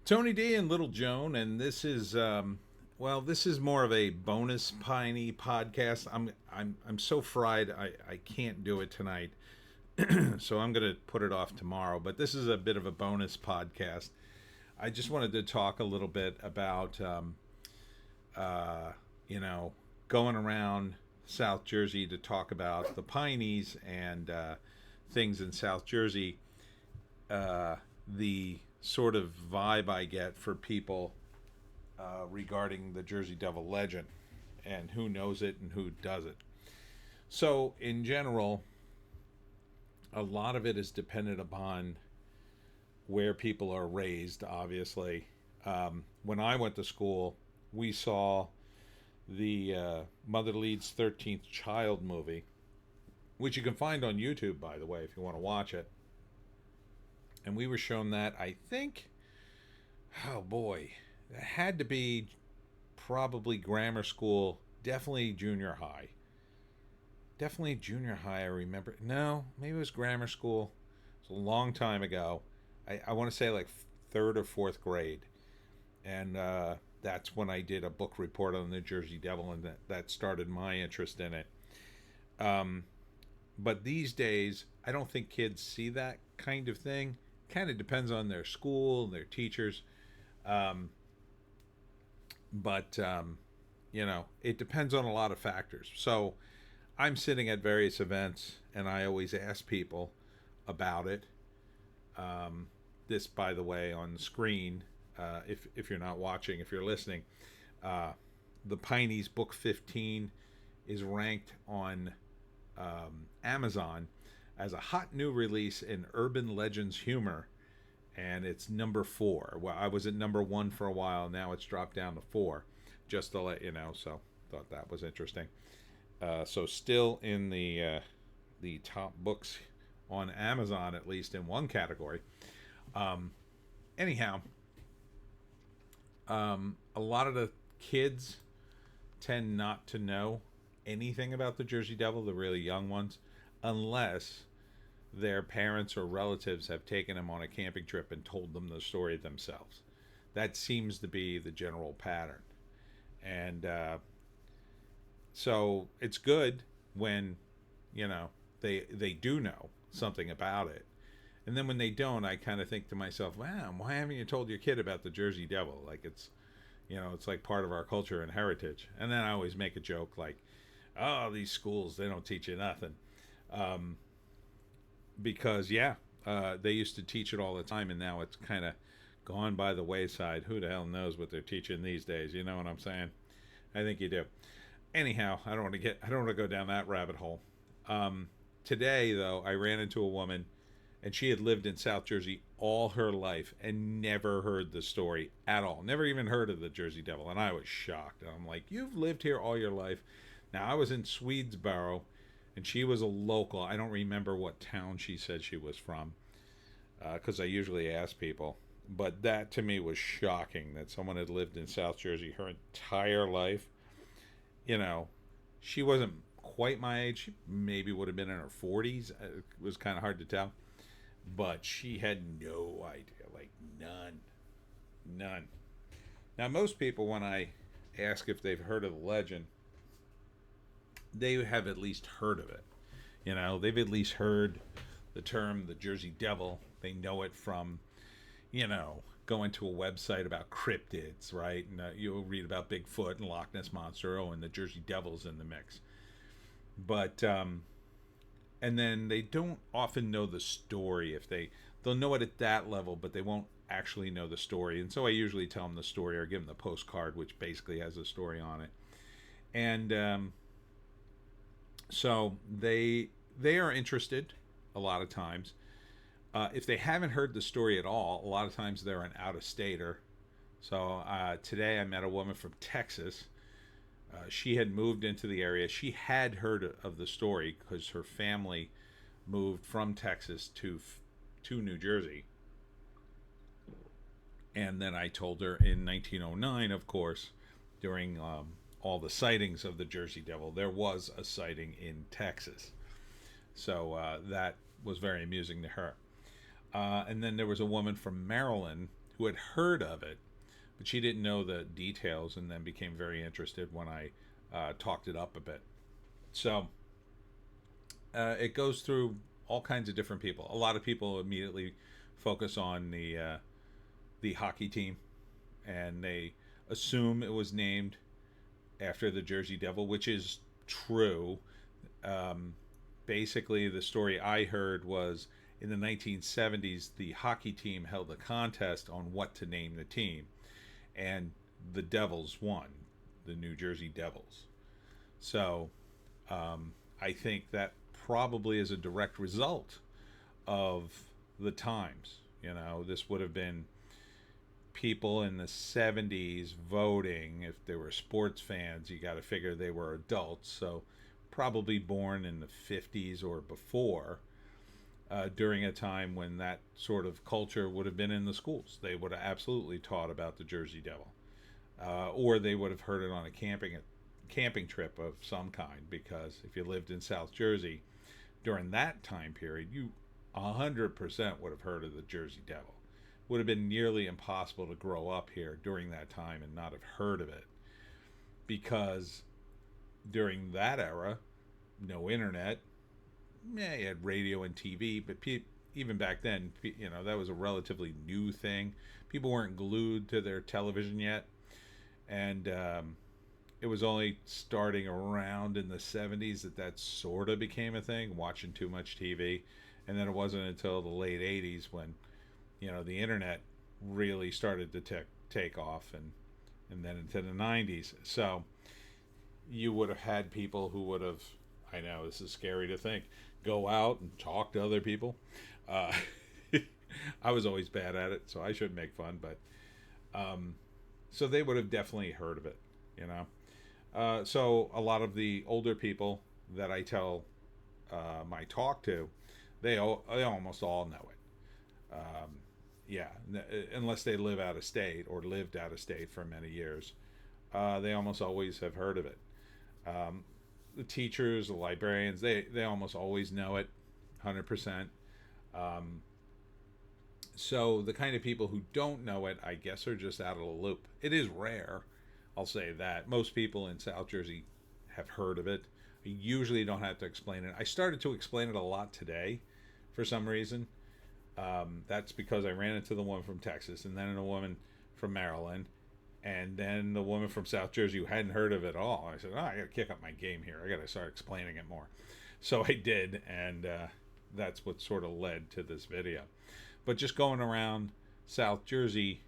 Tony D and Little Joan, and this is more of a bonus Piney podcast. I'm so fried I can't do it tonight, so I'm gonna put it off tomorrow. But this is a bit of a bonus podcast. I just wanted to talk a little bit about uh, you know going around South Jersey to talk about the Pineys and things in South Jersey. The sort of vibe I get for people regarding the Jersey Devil legend and who knows it and who doesn't. So, in general, a lot of it is dependent upon where people are raised, obviously. When I went to school, we saw the Mother Leeds 13th Child movie, which you can find on YouTube, by the way, if you want to watch it. And we were shown that, I think, oh boy, it had to be probably grammar school, definitely junior high. Definitely junior high, I remember. No, maybe it was grammar school. It was a long time ago. I want to say like third or fourth grade. And that's when I did a book report on the Jersey Devil, and that started my interest in it. Um, but these days, I don't think kids see that kind of thing. Kind of depends on their school, their teachers. Um, but it depends on a lot of factors. So I'm sitting at various events and I always ask people about it. Um, this, by the way, on the screen, if you're not watching, if you're listening, uh, the Pineys book 15 is ranked on Amazon as a hot new release in urban legends humor, and it's number 4. Well, I was at number 1 for a while. Now it's dropped down to 4, just to let you know. So thought that was interesting. So still in the top books on Amazon, at least in one category. Um, anyhow, a lot of the kids tend not to know anything about the Jersey Devil, the really young ones, unless their parents or relatives have taken them on a camping trip and told them the story themselves. That seems to be the general pattern. And so it's good when, they do know something about it. And then when they don't, I kind of think to myself, wow, why haven't you told your kid about the Jersey Devil? Like it's like part of our culture and heritage. And then I always make a joke like, oh, these schools, they don't teach you nothing. Um, because, yeah, they used to teach it all the time, and now it's kind of gone by the wayside. Who the hell knows what they're teaching these days? You know what I'm saying? I think you do. Anyhow, I don't want to go down that rabbit hole. Um, Today, though, I ran into a woman, and she had lived in South Jersey all her life and never heard the story at all. Never even heard of the Jersey Devil, and I was shocked. I'm like, you've lived here all your life. Now, I was in Swedesboro, and she was a local. I don't remember what town she said she was from, because I usually ask people. But that to me was shocking that someone had lived in South Jersey her entire life. You know, she wasn't quite my age. She maybe would have been in her 40s. It was kind of hard to tell. But she had no idea, like none. None. Now, most people, when I ask if they've heard of the legend, they have at least heard of it. They've at least heard the term the Jersey Devil. They know it from, going to a website about cryptids, right? And you'll read about Bigfoot and Loch Ness Monster. Oh, and the Jersey Devil's in the mix. But, and then they don't often know the story. They'll know it at that level, but they won't actually know the story. And so I usually tell them the story or give them the postcard, which basically has a story on it. And, so they are interested a lot of times. If they haven't heard the story at all, a lot of times they're an out-of-stater. So today I met a woman from Texas. She had moved into the area. She had heard of the story because her family moved from Texas to New Jersey. And then I told her in 1909, of course, during all the sightings of the Jersey Devil, there was a sighting in Texas. So that was very amusing to her. And then there was a woman from Maryland who had heard of it, but she didn't know the details, and then became very interested when I talked it up a bit. So it goes through all kinds of different people. A lot of people immediately focus on the hockey team, and they assume it was named after the Jersey Devil, which is true. Basically, the story I heard was in the 1970s, the hockey team held a contest on what to name the team, and the Devils won, the New Jersey Devils. So I think that probably is a direct result of the times. You know, this would have been people in the 70s voting. If they were sports fans, you got to figure they were adults, so probably born in the 50s or before, during a time when that sort of culture would have been in the schools. They would have absolutely taught about the Jersey Devil, or they would have heard it on a camping trip of some kind, because if you lived in South Jersey during that time period, you 100% would have heard of the Jersey Devil. Would have been nearly impossible to grow up here during that time and not have heard of it, because during that era, no internet. Yeah, you had radio and TV, but even back then, you know, that was a relatively new thing. People weren't glued to their television yet, and it was only starting around in the 70s that sort of became a thing, watching too much TV. And then it wasn't until the late 80s when, you know, the internet really started to take off, and then into the 90s. So you would have had people who would have, I know this is scary to think, go out and talk to other people. I was always bad at it, so I shouldn't make fun, but so they would have definitely heard of it, you know. So a lot of the older people that I tell my talk to, they almost all know it. Yeah, unless they live out of state or lived out of state for many years, they almost always have heard of it. The teachers, the librarians, they almost always know it, 100%. So the kind of people who don't know it, I guess, are just out of the loop. It is rare, I'll say that. Most people in South Jersey have heard of it. I usually don't have to explain it. I started to explain it a lot today for some reason. That's because I ran into the woman from Texas, and then a woman from Maryland, and then the woman from South Jersey who hadn't heard of it at all. I said, I got to kick up my game here. I got to start explaining it more. So I did, and that's what sort of led to this video. But just going around South Jersey,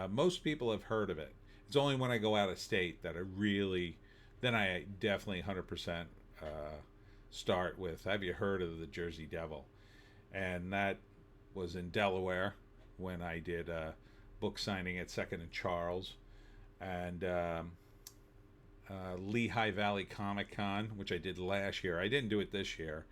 most people have heard of it. It's only when I go out of state that then I definitely 100% start with, have you heard of the Jersey Devil? And that was in Delaware when I did a book signing at 2nd and Charles, and Lehigh Valley Comic Con, which I did last year. I didn't do it this year.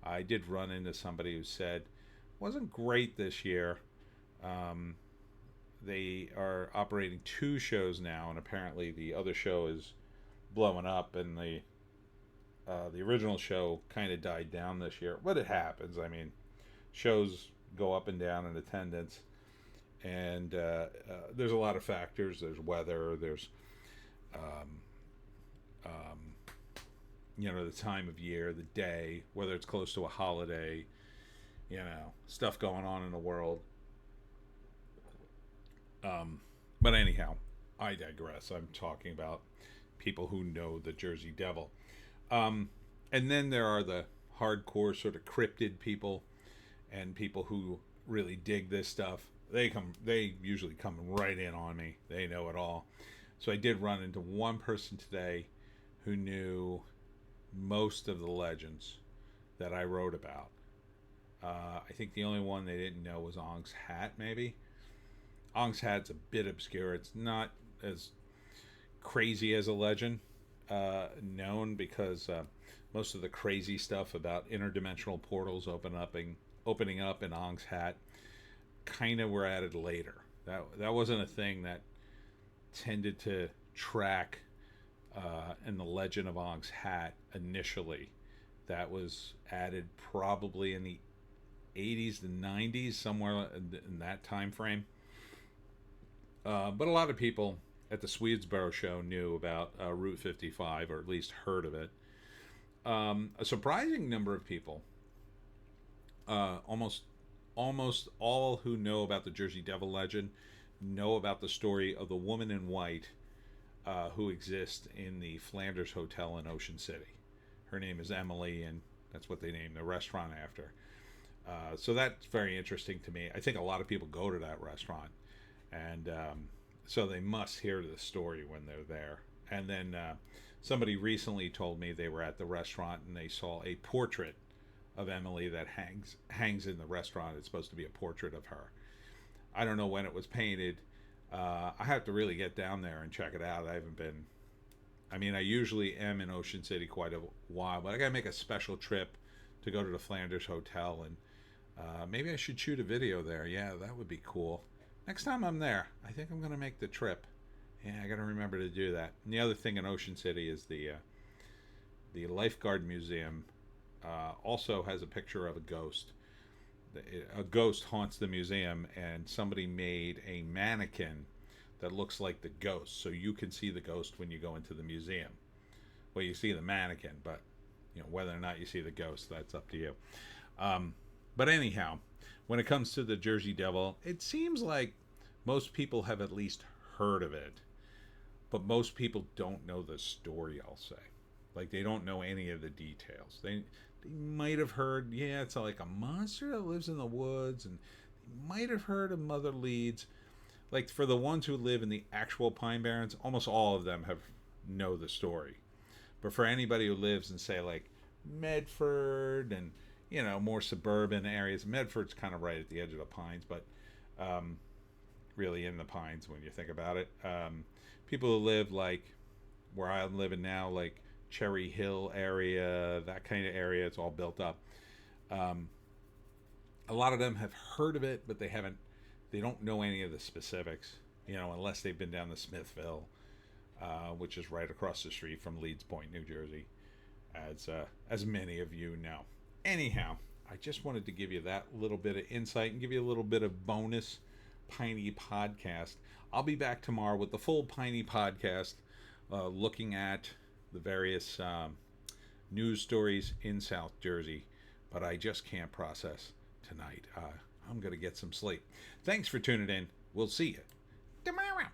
I did run into somebody who said it wasn't great this year. They are operating 2 shows now, and apparently the other show is blowing up, and the original show kind of died down this year. But it happens. I mean, shows go up and down in attendance, and there's a lot of factors. There's weather, there's you know, the time of year, the day, whether it's close to a holiday, you know, stuff going on in the world. But anyhow, I digress. I'm talking about people who know the Jersey Devil. And then there are the hardcore sort of cryptid people, and people who really dig this stuff. They usually come right in on me. They know it all. So I did run into one person today who knew most of the legends that I wrote about. I think the only one they didn't know was Ong's Hat, maybe. Ong's Hat's a bit obscure. It's not as crazy as a legend, known because most of the crazy stuff about interdimensional portals opening up in Ong's Hat kind of were added later. That wasn't a thing that tended to track in the legend of Ong's Hat initially. That was added probably in the 80s to 90s, somewhere in that time frame. But a lot of people at the Swedesboro show knew about Route 55, or at least heard of it. A surprising number of people, almost all who know about the Jersey Devil legend, know about the story of the woman in white who exists in the Flanders Hotel in Ocean City. Her name is Emily, and that's what they named the restaurant after. So that's very interesting to me. I think a lot of people go to that restaurant, and so they must hear the story when they're there. And then somebody recently told me they were at the restaurant and they saw a portrait of Emily that hangs in the restaurant. It's supposed to be a portrait of her. I don't know when it was painted. I have to really get down there and check it out. I haven't been. I mean, I usually am in Ocean City quite a while, but I gotta make a special trip to go to the Flanders Hotel, and maybe I should shoot a video there. Yeah, that would be cool. Next time I'm there, I think I'm gonna make the trip. Yeah, I gotta remember to do that. And the other thing in Ocean City is the Lifeguard Museum also has a picture of a ghost. A ghost haunts the museum, and somebody made a mannequin that looks like the ghost, so you can see the ghost when you go into the museum. Well, you see the mannequin, but whether or not you see the ghost, that's up to you. But anyhow, when it comes to the Jersey Devil, it seems like most people have at least heard of it, but most people don't know the story, I'll say. Like, they don't know any of the details. They might have heard, yeah, it's like a monster that lives in the woods, and they might have heard of Mother Leeds. Like, for the ones who live in the actual Pine Barrens, almost all of them know the story. But for anybody who lives in, say, like Medford and more suburban areas, Medford's kind of right at the edge of the pines, but really in the pines when you think about it. People who live like where I'm living now, like Cherry Hill area, that kind of area, it's all built up. A lot of them have heard of it, but they don't know any of the specifics, unless they've been down to Smithville, which is right across the street from Leeds Point, New Jersey, as many of you know. Anyhow, I just wanted to give you that little bit of insight and give you a little bit of bonus Piney Podcast. I'll be back tomorrow with the full Piney Podcast, looking at the various news stories in South Jersey, but I just can't process tonight. I'm going to get some sleep. Thanks for tuning in. We'll see you tomorrow.